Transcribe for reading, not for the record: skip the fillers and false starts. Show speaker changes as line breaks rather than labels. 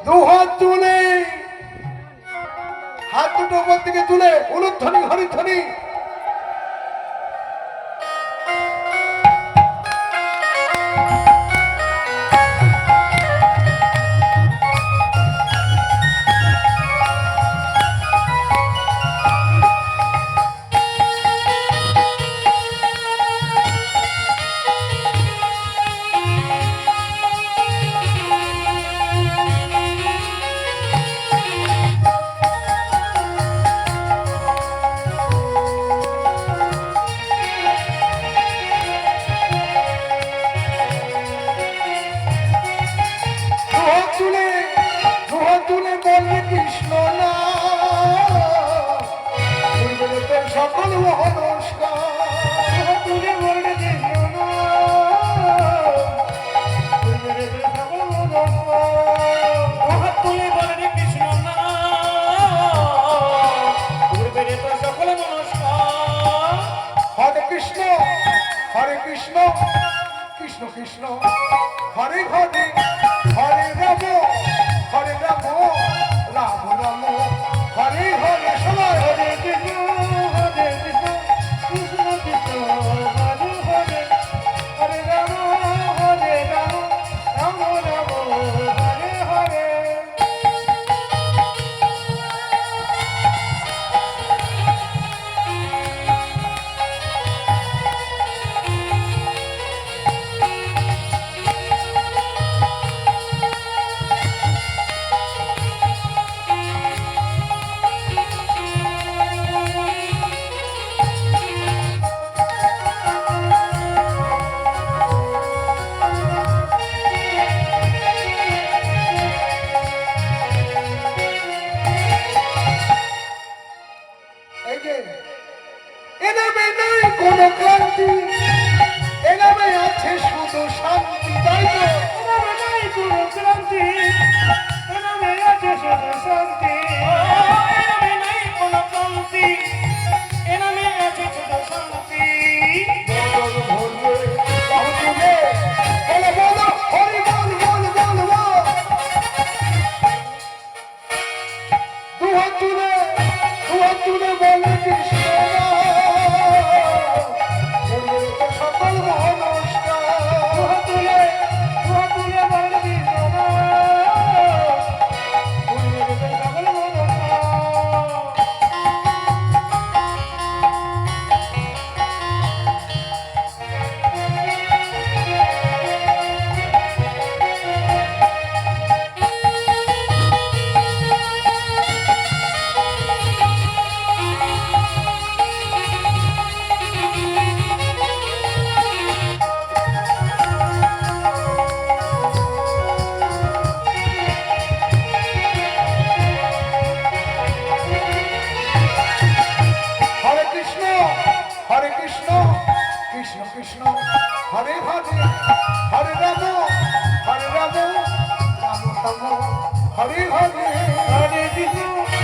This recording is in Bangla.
দু হাত তুলে, হাত দুটো উপর দিকে তুলে উলুধ্বনি হরিধ্বনি। কৃষ্ণ না সকল নমস্কার তুলে বললে কৃষ্ণ না তুলে বললে কৃষ্ণ না সকল নমস্কার। হরে কৃষ্ণ হরে কৃষ্ণ কৃষ্ণ কৃষ্ণ হরে হরে হরে রাম হরে রাম রাম রাম হরে হরে সবাই হরে কৃষ্ণ কৃষ্ণ কৃষ্ণ হরে হরে হরে রাম রাম রাম হরে হরে। এনামে নেই কোনো ক্লান্তি, এনামে আছে শুধু শান্তি, তাই তো? এনামে নেই কোনো ক্লান্তি, এনামে আছে শুধু শান্তি, এনামে নেই কোনো ক্লান্তি, এনামে আছে শুধু শান্তি। বল বল বাহুলে বল বল হরি বল বল বল বল দুহাত তুলে বল কৃষ্ণ কৃষ্ণ কৃষ্ণ হরে হরে হরে রাম রাম রাম হরে হরে হরে কৃষ্ণ